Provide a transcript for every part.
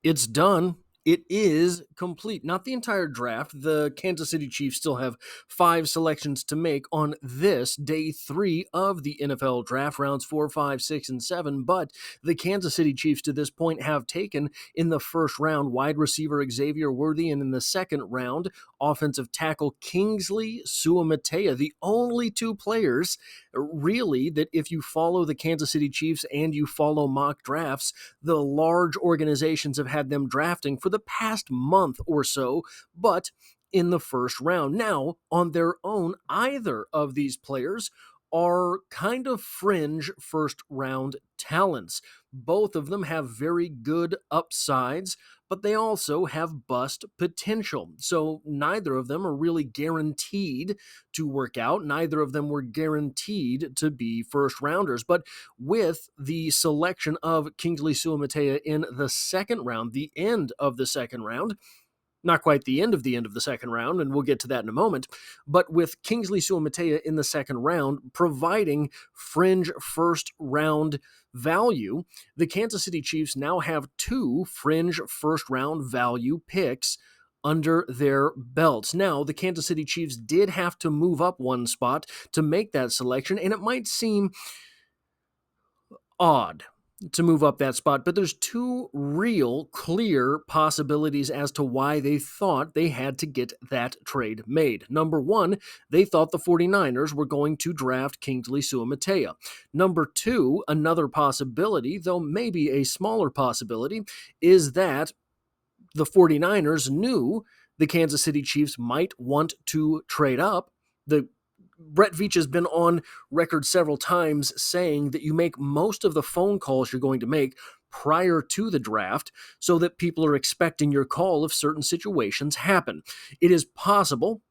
It's done. It is complete. Not the entire draft. The Kansas City Chiefs still have 5 selections to make on this day 3 of the NFL draft, rounds 4, 5, 6, and 7. But the Kansas City Chiefs to this point have taken in the first round wide receiver Xavier Worthy, and in the second round offensive tackle Kingsley Suamataia. The only 2 players really that, if you follow the Kansas City Chiefs and you follow mock drafts, the large organizations have had them drafting for the past month or so, but in the first round. Now, on their own, either of these players are kind of fringe first round talents. Both of them have very good upsides, but they also have bust potential. So neither of them are really guaranteed to work out. Neither of them were guaranteed to be first rounders. But with the selection of Kingsley Suamataia in the second round, the end of the second round, not quite the end of the second round, and we'll get to that in a moment, but with Kingsley Suamataia in the second round providing fringe first round value, the Kansas City Chiefs now have 2 fringe first round value picks under their belts. Now, the Kansas City Chiefs did have to move up 1 spot to make that selection, and it might seem odd to move up that spot, but there's 2 real clear possibilities as to why they thought they had to get that trade made. Number 1, they thought the 49ers were going to draft Kingsley Suamataia. Number 2, another possibility, though maybe a smaller possibility, is that the 49ers knew the Kansas City Chiefs might want to trade up. Brett Veach has been on record several times saying that you make most of the phone calls you're going to make prior to the draft so that people are expecting your call if certain situations happen. It is possible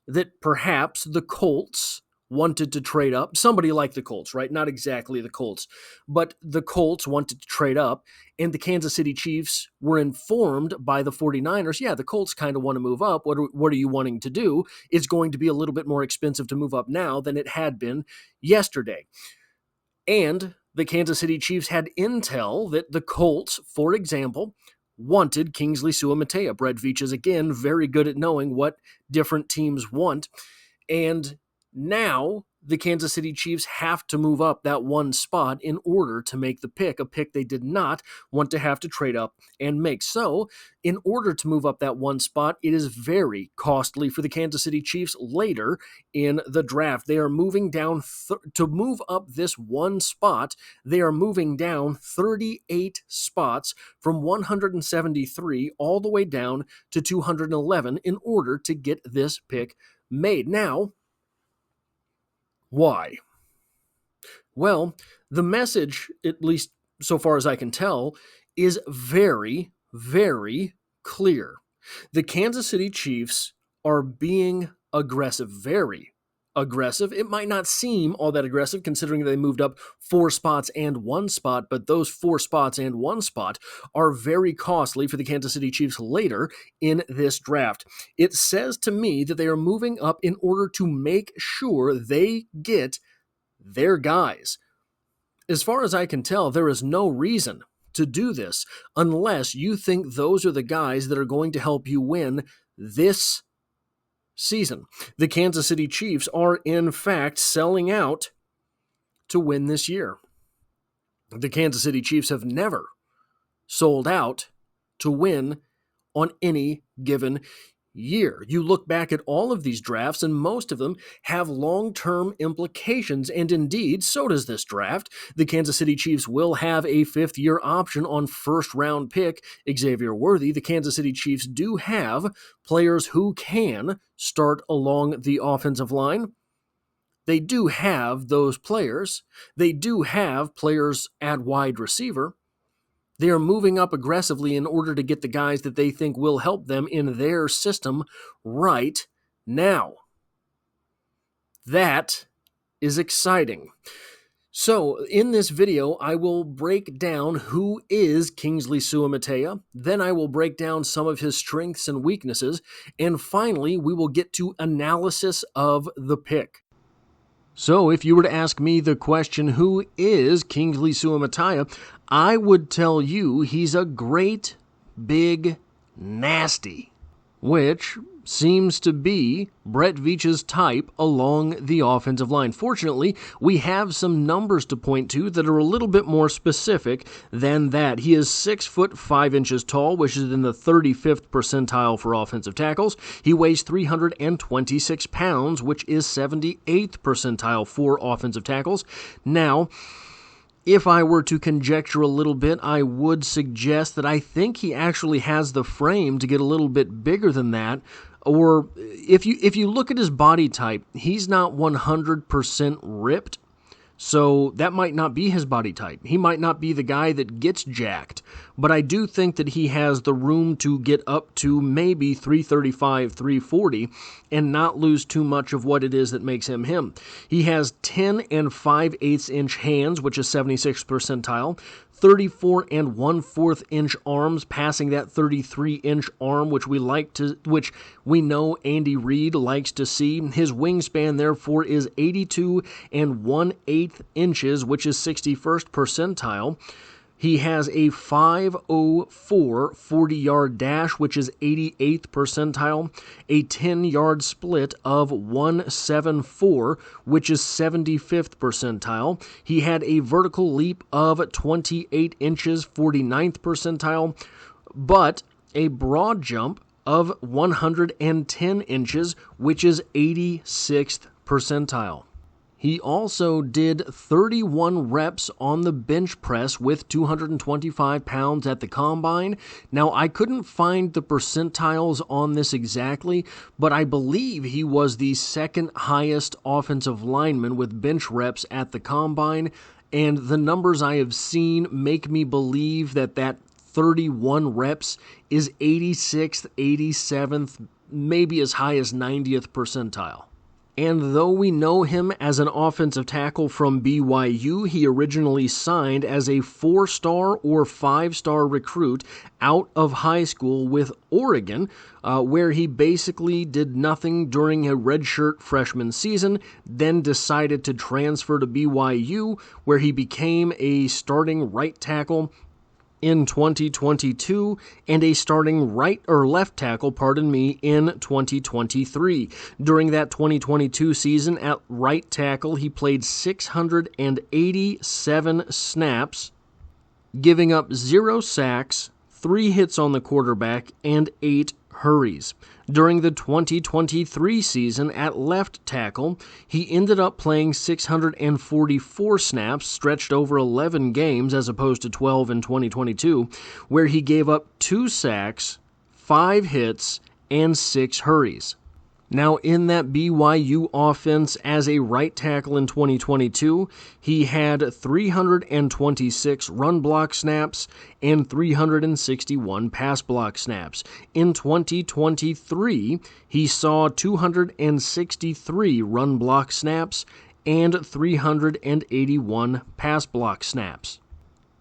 that perhaps the Colts wanted to trade up. Somebody like the Colts, right? Not exactly the Colts, but the Colts wanted to trade up, and the Kansas City Chiefs were informed by the 49ers, yeah, the Colts kind of want to move up. What are you wanting to do? It's going to be a little bit more expensive to move up now than it had been yesterday. And the Kansas City Chiefs had intel that the Colts, for example, wanted Kingsley Suamataia. Brett Veach is, again, very good at knowing what different teams want. And now the Kansas City Chiefs have to move up that 1 spot in order to make the pick, a pick they did not want to have to trade up and make. So, in order to move up that 1 spot, it is very costly for the Kansas City Chiefs later in the draft. They are moving down, to move up this 1 spot, they are moving down 38 spots from 173 all the way down to 211 in order to get this pick made. Now, why? Well, the message, at least so far as I can tell, is very, very clear. The Kansas City Chiefs are being aggressive, very aggressive. It might not seem all that aggressive considering they moved up 4 spots and 1 spot, but those 4 spots and 1 spot are very costly for the Kansas City Chiefs later in this draft. It says to me that they are moving up in order to make sure they get their guys. As far as I can tell, there is no reason to do this unless you think those are the guys that are going to help you win this season. The Kansas City Chiefs are, in fact, selling out to win this year. The Kansas City Chiefs have never sold out to win on any given year. You look back at all of these drafts, and most of them have long-term implications, and indeed, so does this draft. The Kansas City Chiefs will have a 5th-year option on first-round pick Xavier Worthy. The Kansas City Chiefs do have players who can start along the offensive line. They do have those players. They do have players at wide receiver. They are moving up aggressively in order to get the guys that they think will help them in their system right now. That is exciting. So, in this video, I will break down who is Kingsley Suamataia, then I will break down some of his strengths and weaknesses, and finally, we will get to analysis of the pick. So, if you were to ask me the question, who is Kingsley Suamataia, I would tell you he's a great big, nasty, which seems to be Brett Veach's type along the offensive line. Fortunately, we have some numbers to point to that are a little bit more specific than that. He is 6 foot 5 inches tall, which is in the 35th percentile for offensive tackles. He weighs 326 pounds, which is 78th percentile for offensive tackles. Now, if I were to conjecture a little bit, I would suggest that I think he actually has the frame to get a little bit bigger than that. Or if you look at his body type, he's not 100% ripped. So that might not be his body type. He might not be the guy that gets jacked. But I do think that he has the room to get up to maybe 335, 340 and not lose too much of what it is that makes him him. He has 10 and 5/8 inch hands, which is 76th percentile. 34 and 1/4 inch arms, passing that 33 inch arm, which we know Andy Reid likes to see. His wingspan, therefore, is 82 and 1/8 inches, which is 61st percentile. He has a 5.04 40-yard dash, which is 88th percentile, a 10-yard split of 1.74, which is 75th percentile. He had a vertical leap of 28 inches, 49th percentile, but a broad jump of 110 inches, which is 86th percentile. He also did 31 reps on the bench press with 225 pounds at the combine. Now, I couldn't find the percentiles on this exactly, but I believe he was the second highest offensive lineman with bench reps at the combine, and the numbers I have seen make me believe that 31 reps is 86th, 87th, maybe as high as 90th percentile. And though we know him as an offensive tackle from BYU, he originally signed as a 4-star or 5-star recruit out of high school with Oregon, where he basically did nothing during a redshirt freshman season, then decided to transfer to BYU, where he became a starting right tackle in 2022 and a starting left tackle, in 2023. During that 2022 season at right tackle, he played 687 snaps, giving up 0 sacks, 3 hits on the quarterback, and 8 hurries. During the 2023 season at left tackle, he ended up playing 644 snaps, stretched over 11 games as opposed to 12 in 2022, where he gave up 2 sacks, 5 hits, and 6 hurries. Now, in that BYU offense as a right tackle in 2022, he had 326 run block snaps and 361 pass block snaps. In 2023, he saw 263 run block snaps and 381 pass block snaps.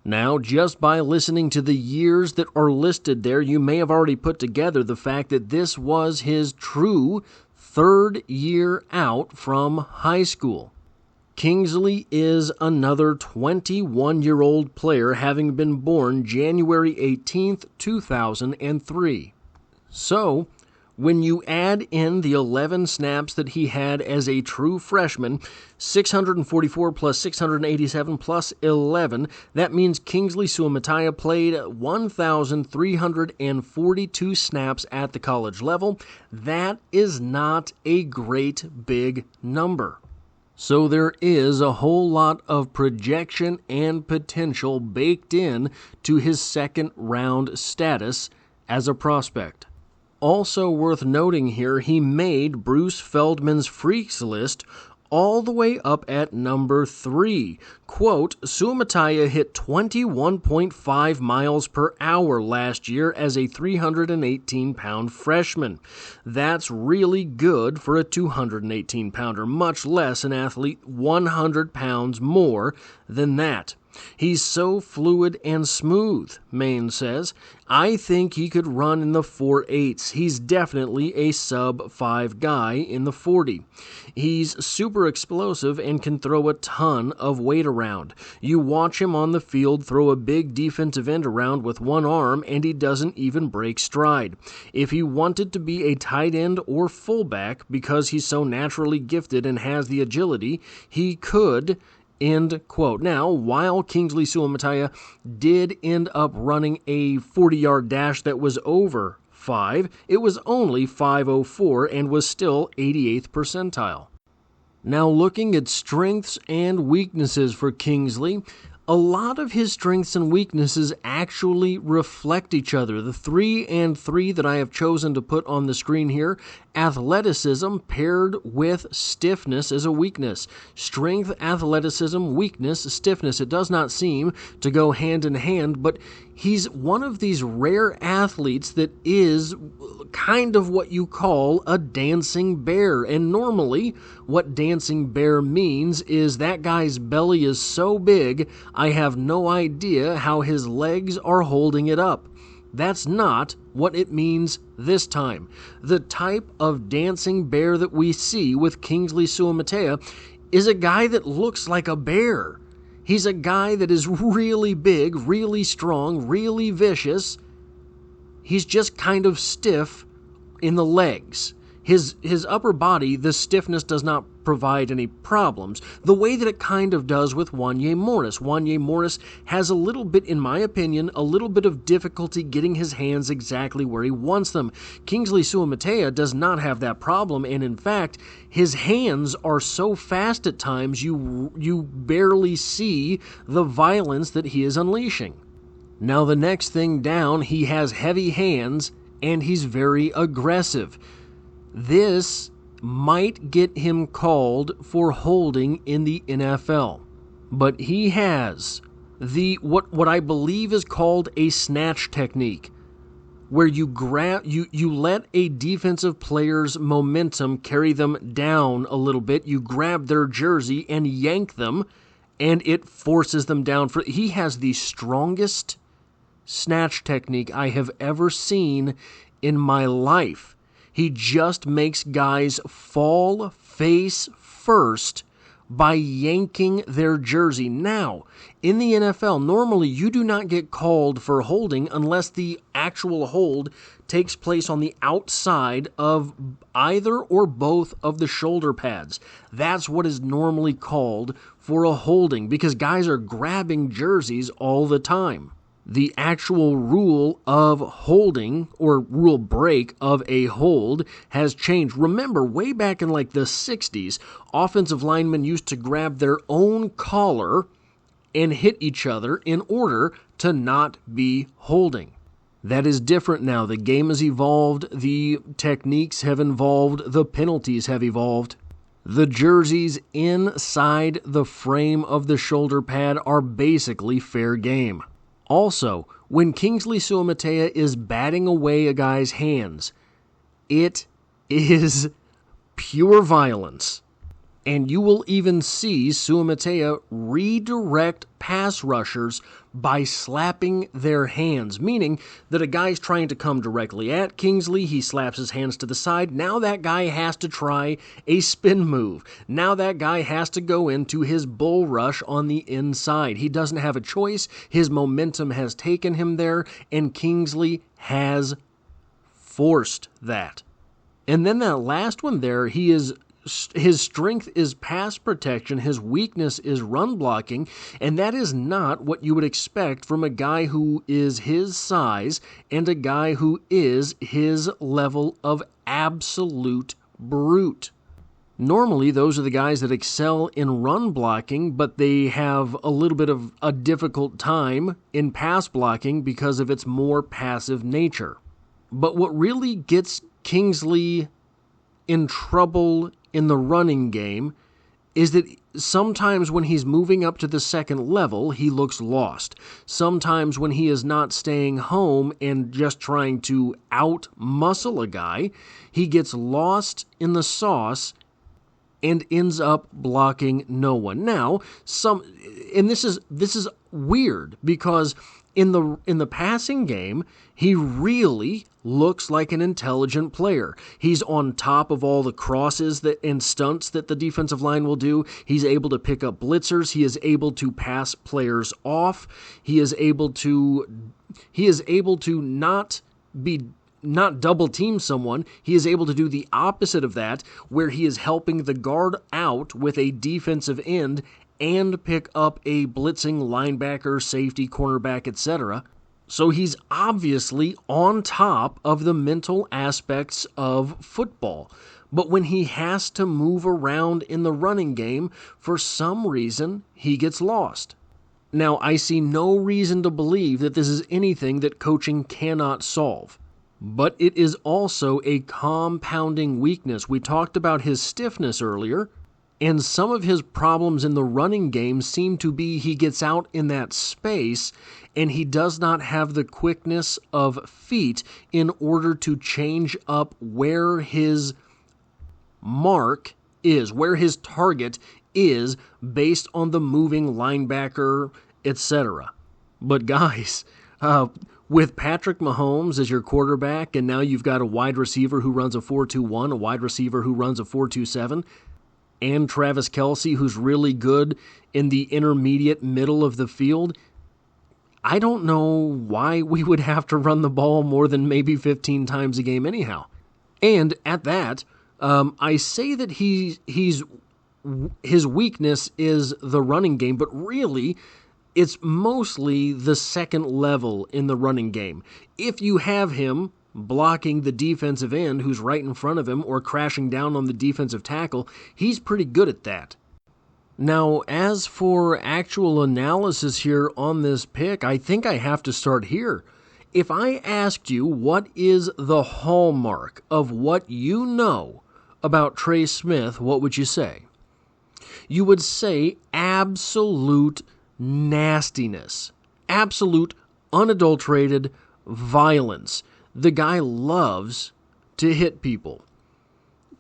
Now, just by listening to the years that are listed there, you may have already put together the fact that this was his true 3rd year out from high school. Kingsley is another 21-year-old player, having been born January 18th, 2003. So, when you add in the 11 snaps that he had as a true freshman, 644 plus 687 plus 11, that means Kingsley Suamataia played 1,342 snaps at the college level. That is not a great big number. So there is a whole lot of projection and potential baked in to his second-round status as a prospect. Also worth noting here, he made Bruce Feldman's Freaks list all the way up at number 3. Quote, Suamataia hit 21.5 miles per hour last year as a 318-pound freshman. That's really good for a 218-pounder, much less an athlete 100 pounds more than that. He's so fluid and smooth, Maine says. I think he could run in the 4.8s. He's definitely a sub-5 guy in the 40. He's super explosive and can throw a ton of weight around. You watch him on the field throw a big defensive end around with one arm, and he doesn't even break stride. If he wanted to be a tight end or fullback, because he's so naturally gifted and has the agility, he could. End quote. Now, while Kingsley Suamataia did end up running a 40-yard dash that was over 5, it was only 5.04 and was still 88th percentile. Now, looking at strengths and weaknesses for Kingsley, a lot of his strengths and weaknesses actually reflect each other. The 3 and 3 that I have chosen to put on the screen here: athleticism paired with stiffness is a weakness. Strength, athleticism, weakness, stiffness. It does not seem to go hand in hand, but he's one of these rare athletes that is kind of what you call a dancing bear. And normally, what dancing bear means is that guy's belly is so big, I have no idea how his legs are holding it up. That's not what it means this time. The type of dancing bear that we see with Kingsley Suamataia is a guy that looks like a bear. He's a guy that is really big, really strong, really vicious. He's just kind of stiff in the legs. His upper body, the stiffness does not provide any problems, the way that it kind of does with Wanya Morris. Wanya Morris has a little bit, in my opinion, a little bit of difficulty getting his hands exactly where he wants them. Kingsley Suamataia does not have that problem, and in fact, his hands are so fast at times you barely see the violence that he is unleashing. Now, the next thing down, he has heavy hands, and he's very aggressive. This might get him called for holding in the NFL, but he has the what I believe is called a snatch technique, where you let a defensive player's momentum carry them down a little bit. You grab their jersey and yank them, and it forces them down. He has the strongest snatch technique I have ever seen in my life. He just makes guys fall face first by yanking their jersey. Now, in the NFL, normally you do not get called for holding unless the actual hold takes place on the outside of either or both of the shoulder pads. That's what is normally called for a holding, because guys are grabbing jerseys all the time. The actual rule of holding, or rule break of a hold, has changed. Remember, way back in like the 60s, offensive linemen used to grab their own collar and hit each other in order to not be holding. That is different now. The game has evolved, the techniques have evolved, the penalties have evolved. The jerseys inside the frame of the shoulder pad are basically fair game. Also, when Kingsley Suamataia is batting away a guy's hands, it is pure violence. And you will even see Suamataia redirect pass rushers by slapping their hands, meaning that a guy's trying to come directly at Kingsley, he slaps his hands to the side. Now that guy has to try a spin move. Now that guy has to go into his bull rush on the inside. He doesn't have a choice. His momentum has taken him there, and Kingsley has forced that. And then that last one there, his strength is pass protection, his weakness is run blocking, and that is not what you would expect from a guy who is his size and a guy who is his level of absolute brute. Normally, those are the guys that excel in run blocking, but they have a little bit of a difficult time in pass blocking because of its more passive nature. But what really gets Kingsley in trouble in the running game is that sometimes when he's moving up to the second level, he looks lost. Sometimes when he is not staying home and just trying to out-muscle a guy, he gets lost in the sauce and ends up blocking no one. Now, this is weird because in the passing game, he really looks like an intelligent player. He's on top of all the crosses and stunts that the defensive line will do. He's able to pick up blitzers. He is able to pass players off. He is able to not double team someone. He is able to do the opposite of that, where he is helping the guard out with a defensive end and pick up a blitzing linebacker, safety, cornerback, etc. So he's obviously on top of the mental aspects of football. But when he has to move around in the running game, for some reason, he gets lost. Now, I see no reason to believe that this is anything that coaching cannot solve. But it is also a compounding weakness. We talked about his stiffness earlier, and some of his problems in the running game seem to be he gets out in that space and he does not have the quickness of feet in order to change up where his mark is, where his target is based on the moving linebacker, etc. But guys, with Patrick Mahomes as your quarterback, and now you've got a wide receiver who runs a 4.21, a wide receiver who runs a 4.27, and Travis Kelce, who's really good in the intermediate middle of the field, I don't know why we would have to run the ball more than maybe 15 times a game anyhow. And at that, I say that his weakness is the running game, but really, it's mostly the second level in the running game. If you have him blocking the defensive end who's right in front of him or crashing down on the defensive tackle, he's pretty good at that. Now, as for actual analysis here on this pick, I think I have to start here. If I asked you what is the hallmark of what you know about Trey Smith, what would you say? You would say absolute nastiness, absolute unadulterated violence. The guy loves to hit people.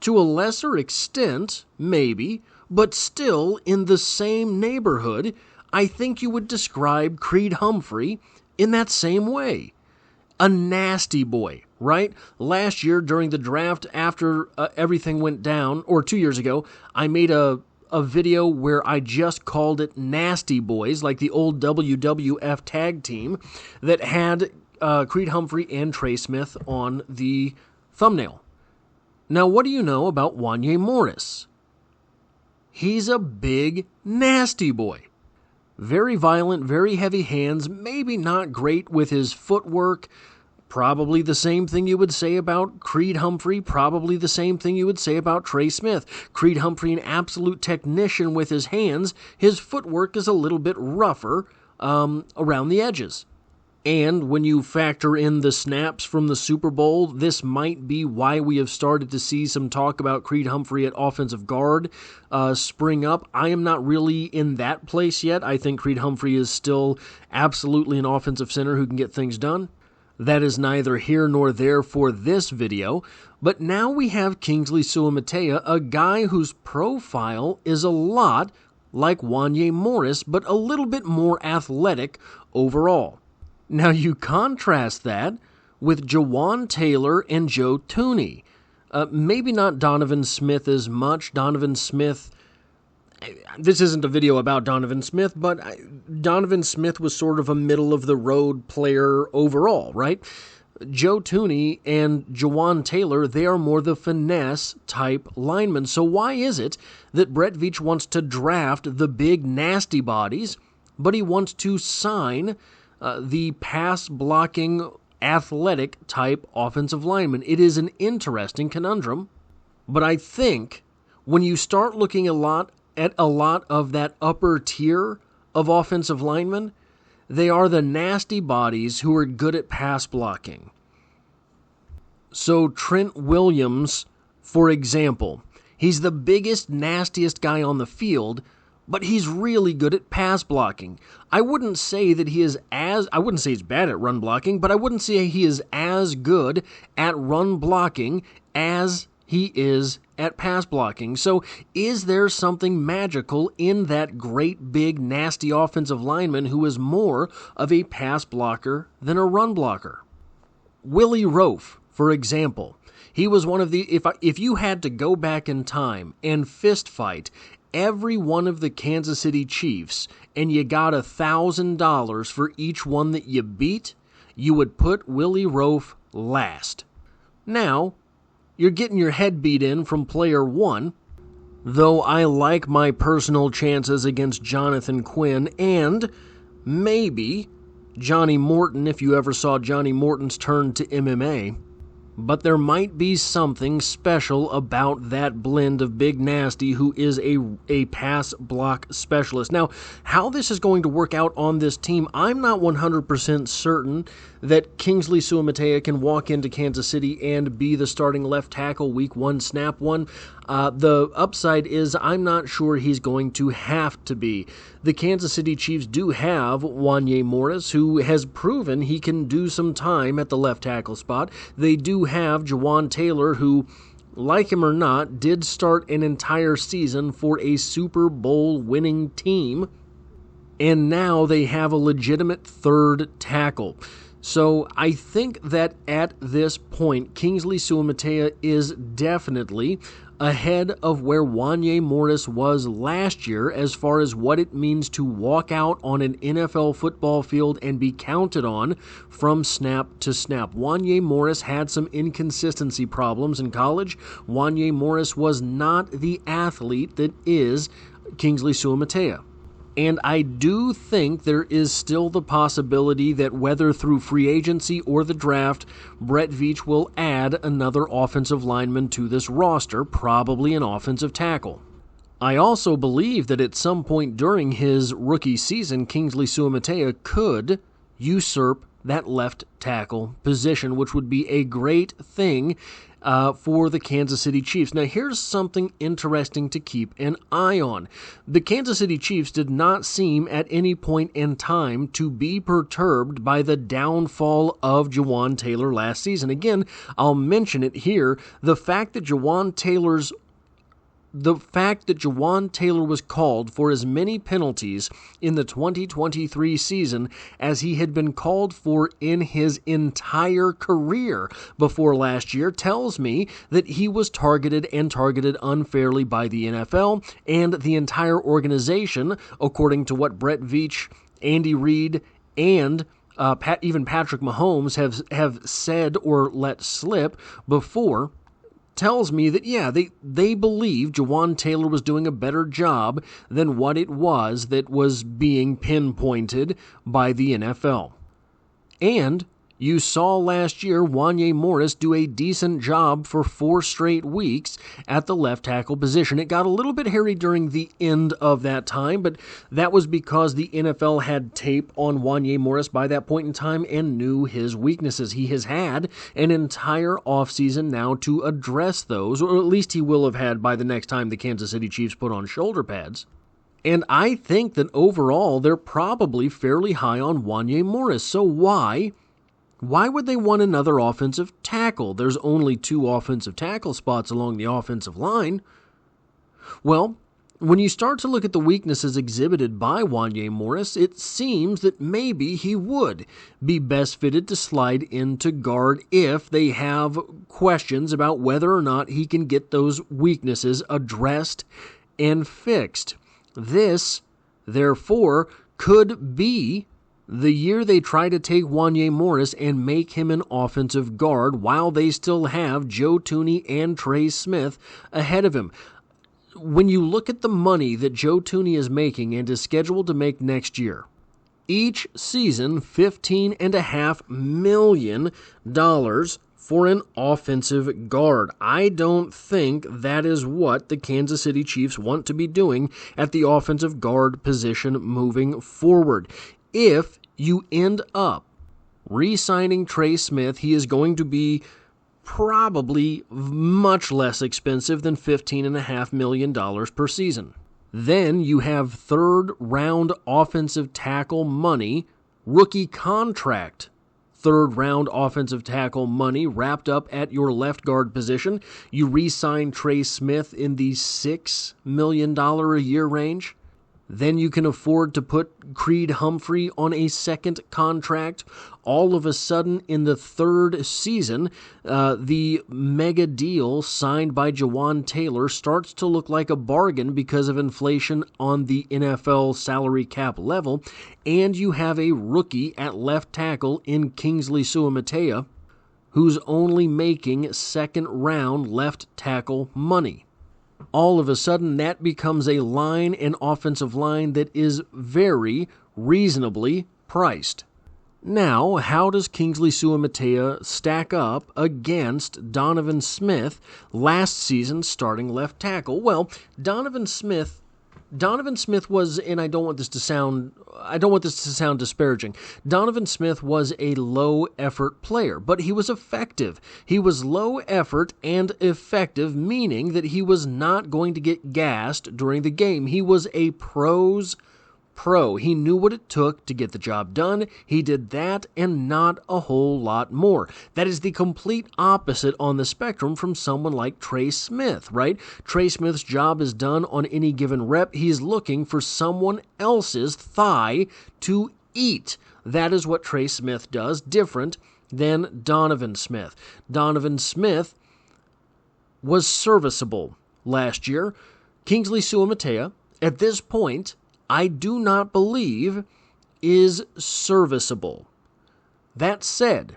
To a lesser extent, maybe, but still in the same neighborhood, I think you would describe Creed Humphrey in that same way. A nasty boy, right? Last year during the draft, after everything went down, or 2 years ago, I made a video where I just called it Nasty Boys, like the old WWF tag team that had Creed Humphrey and Trey Smith on the thumbnail. Now, what do you know about Wanya Morris? He's a big, nasty boy. Very violent, very heavy hands, maybe not great with his footwork. Probably the same thing you would say about Creed Humphrey, probably the same thing you would say about Trey Smith. Creed Humphrey, an absolute technician with his hands. His footwork is a little bit rougher around the edges. And when you factor in the snaps from the Super Bowl, this might be why we have started to see some talk about Creed Humphrey at offensive guard spring up. I am not really in that place yet. I think Creed Humphrey is still absolutely an offensive center who can get things done. That is neither here nor there for this video, but now we have Kingsley Suamataia, a guy whose profile is a lot like Wanya Morris, but a little bit more athletic overall. Now you contrast that with Jawan Taylor and Joe Thuney. Maybe not Donovan Smith as much. Donovan Smith, this isn't a video about Donovan Smith, but Donovan Smith was sort of a middle-of-the-road player overall, right? Joe Thuney and Jawan Taylor, they are more the finesse-type linemen. So why is it that Brett Veach wants to draft the big, nasty bodies, but he wants to sign the pass-blocking, athletic-type offensive lineman? It is an interesting conundrum, but I think when you start looking at a lot of that upper tier of offensive linemen, they are the nasty bodies who are good at pass blocking. So Trent Williams, for example, he's the biggest, nastiest guy on the field, but he's really good at pass blocking. I wouldn't say he's bad at run blocking, but I wouldn't say he is as good at run blocking as he is at pass blocking. So is there something magical in that great, big, nasty offensive lineman who is more of a pass blocker than a run blocker? Willie Roaf, for example, he was one of the, if you had to go back in time and fist fight every one of the Kansas City Chiefs and you got $1,000 for each one that you beat, you would put Willie Roaf last. Now, you're getting your head beat in from player one, though I like my personal chances against Jonathan Quinn and maybe Johnny Morton if you ever saw Johnny Morton's turn to MMA. But there might be something special about that blend of Big Nasty who is a pass block specialist. Now, how this is going to work out on this team, I'm not 100% certain that Kingsley Suamataia can walk into Kansas City and be the starting left tackle week one, snap one. The upside is I'm not sure he's going to have to be. The Kansas City Chiefs do have Wanya Morris, who has proven he can do some time at the left tackle spot. They do have Jawaan Taylor, who, like him or not, did start an entire season for a Super Bowl winning team. And now they have a legitimate third tackle. So I think that at this point, Kingsley Suamataia is definitely ahead of where Wanya Morris was last year as far as what it means to walk out on an NFL football field and be counted on from snap to snap. Wanya Morris had some inconsistency problems in college. Wanya Morris was not the athlete that is Kingsley Suamataia. And I do think there is still the possibility that whether through free agency or the draft, Brett Veach will add another offensive lineman to this roster, probably an offensive tackle. I also believe that at some point during his rookie season, Kingsley Suamataia could usurp that left tackle position, which would be a great thing for the Kansas City Chiefs. Now, here's something interesting to keep an eye on. The Kansas City Chiefs did not seem at any point in time to be perturbed by the downfall of Jawaan Taylor last season. Again, I'll mention it here. The fact that Jawaan Taylor was called for as many penalties in the 2023 season as he had been called for in his entire career before last year tells me that he was targeted unfairly by the NFL and the entire organization, according to what Brett Veach, Andy Reid, and even Patrick Mahomes have said or let slip before. Tells me that, yeah, they believe Jawaan Taylor was doing a better job than what it was that was being pinpointed by the NFL. And you saw last year Wanya Morris do a decent job for 4 straight weeks at the left tackle position. It got a little bit hairy during the end of that time, but that was because the NFL had tape on Wanya Morris by that point in time and knew his weaknesses. He has had an entire offseason now to address those, or at least he will have had by the next time the Kansas City Chiefs put on shoulder pads. And I think that overall they're probably fairly high on Wanya Morris. So why would they want another offensive tackle? There's only 2 offensive tackle spots along the offensive line. Well, when you start to look at the weaknesses exhibited by Wanya Morris, it seems that maybe he would be best fitted to slide into guard if they have questions about whether or not he can get those weaknesses addressed and fixed. This, therefore, could be the year they try to take Wanya Morris and make him an offensive guard while they still have Joe Thuney and Trey Smith ahead of him. When you look at the money that Joe Thuney is making and is scheduled to make next year, each season $15.5 million for an offensive guard. I don't think that is what the Kansas City Chiefs want to be doing at the offensive guard position moving forward. If you end up re-signing Trey Smith, he is going to be probably much less expensive than $15.5 million per season. Then you have third-round offensive tackle money, rookie contract third-round offensive tackle money wrapped up at your left guard position. You re-sign Trey Smith in the $6 million a year range. Then you can afford to put Creed Humphrey on a second contract. All of a sudden, in the third season, the mega deal signed by Jawan Taylor starts to look like a bargain because of inflation on the NFL salary cap level, and you have a rookie at left tackle in Kingsley Suamataia, who's only making second-round left tackle money. All of a sudden, that becomes a line and offensive line that is very reasonably priced. Now, how does Kingsley Suamataia stack up against Donovan Smith, last season's starting left tackle? Well, Donovan Smith was, and I don't want this to sound disparaging. Donovan Smith was a low-effort player, but he was effective. He was low-effort and effective, meaning that he was not going to get gassed during the game. He was a pro's pro. He knew what it took to get the job done. He did that and not a whole lot more. That is the complete opposite on the spectrum from someone like Trey Smith, right? Trey Smith's job is done on any given rep. He's looking for someone else's thigh to eat. That is what Trey Smith does, different than Donovan Smith. Donovan Smith was serviceable last year. Kingsley Suamataia, at this point, I do not believe is serviceable. That said,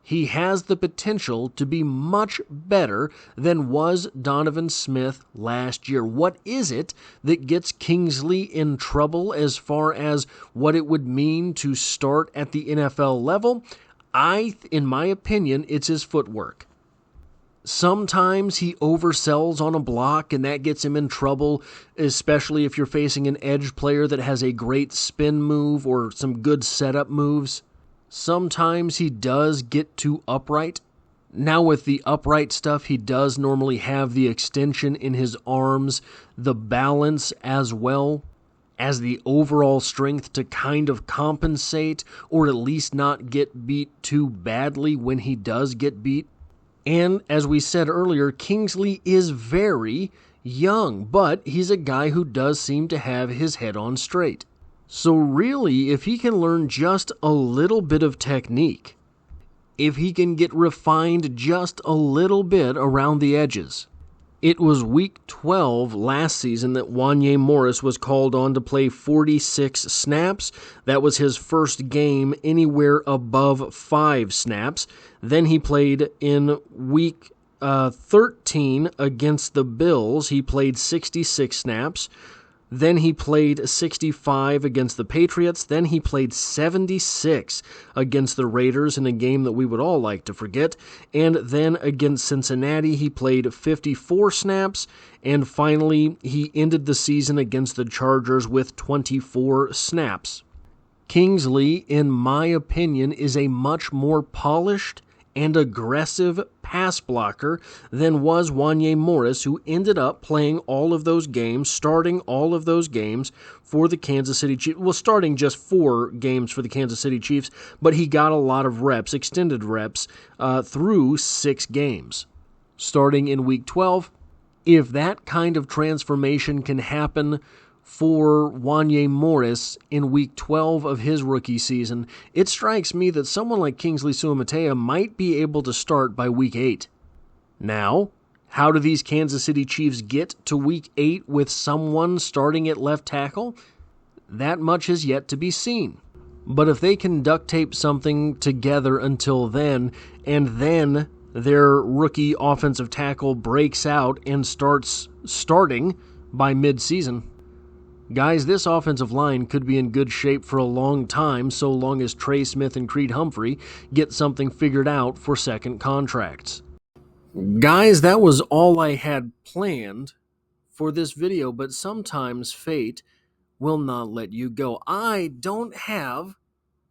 he has the potential to be much better than was Donovan Smith last year. What is it that gets Kingsley in trouble as far as what it would mean to start at the NFL level? In my opinion, it's his footwork. Sometimes he oversells on a block, and that gets him in trouble, especially if you're facing an edge player that has a great spin move or some good setup moves. Sometimes he does get too upright. Now with the upright stuff, he does normally have the extension in his arms, the balance as well as the overall strength to kind of compensate or at least not get beat too badly when he does get beat. And as we said earlier, Kingsley is very young, but he's a guy who does seem to have his head on straight. So really, if he can learn just a little bit of technique, if he can get refined just a little bit around the edges. It was week 12 last season that Wanya Morris was called on to play 46 snaps. That was his first game anywhere above 5 snaps. Then he played in week 13 against the Bills. He played 66 snaps. Then he played 65 against the Patriots. Then he played 76 against the Raiders in a game that we would all like to forget. And then against Cincinnati, he played 54 snaps. And finally, he ended the season against the Chargers with 24 snaps. Kingsley, in my opinion, is a much more polished and aggressive pass blocker than was Wanya Morris, who ended up playing all of those games, starting all of those games for the Kansas City Chiefs. Well, starting just 4 games for the Kansas City Chiefs, but he got a lot of reps, extended reps, through 6 games. Starting in Week 12, if that kind of transformation can happen for Wanya Morris in Week 12 of his rookie season, it strikes me that someone like Kingsley Suamataia might be able to start by Week 8. Now, how do these Kansas City Chiefs get to Week 8 with someone starting at left tackle? That much is yet to be seen. But if they can duct tape something together until then, and then their rookie offensive tackle breaks out and starting by mid-season, guys, this offensive line could be in good shape for a long time, so long as Trey Smith and Creed Humphrey get something figured out for second contracts. Guys, that was all I had planned for this video, but sometimes fate will not let you go. I don't have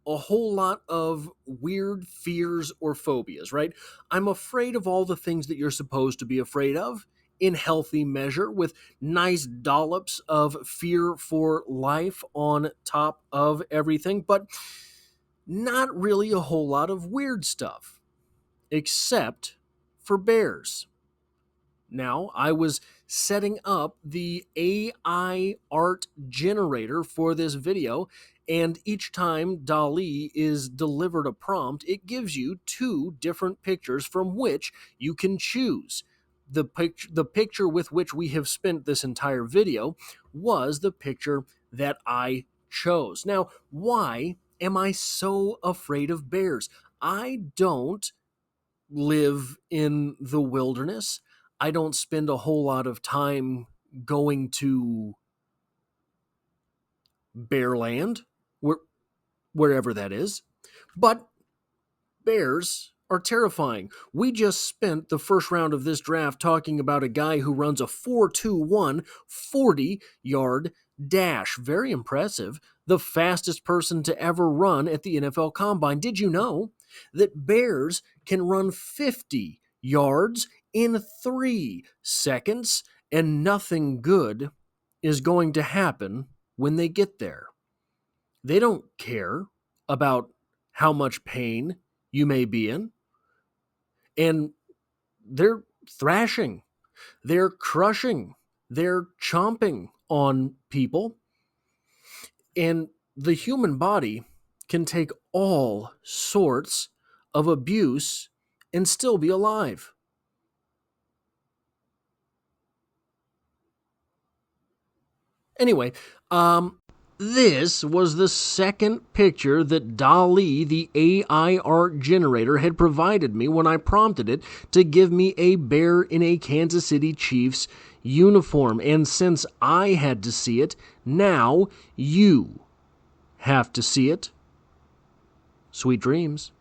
a whole lot of weird fears or phobias, right? I'm afraid of all the things that you're supposed to be afraid of, in healthy measure, with nice dollops of fear for life on top of everything. But not really a whole lot of weird stuff, except for bears. Now, I was setting up the AI art generator for this video, and each time DALL-E is delivered a prompt, it gives you two different pictures from which you can choose. The picture with which we have spent this entire video was the picture that I chose. Now, why am I so afraid of bears? I don't live in the wilderness. I don't spend a whole lot of time going to Bearland, wherever that is. But bears are terrifying. We just spent the first round of this draft talking about a guy who runs a 4.21 40-yard dash. Very impressive. The fastest person to ever run at the NFL Combine. Did you know that bears can run 50 yards in 3 seconds, and nothing good is going to happen when they get there? They don't care about how much pain you may be in. And they're thrashing, they're crushing, they're chomping on people. And the human body can take all sorts of abuse and still be alive. Anyway, this was the second picture that DALL-E, the AI art generator, had provided me when I prompted it to give me a bear in a Kansas City Chiefs uniform. And since I had to see it, now you have to see it. Sweet dreams.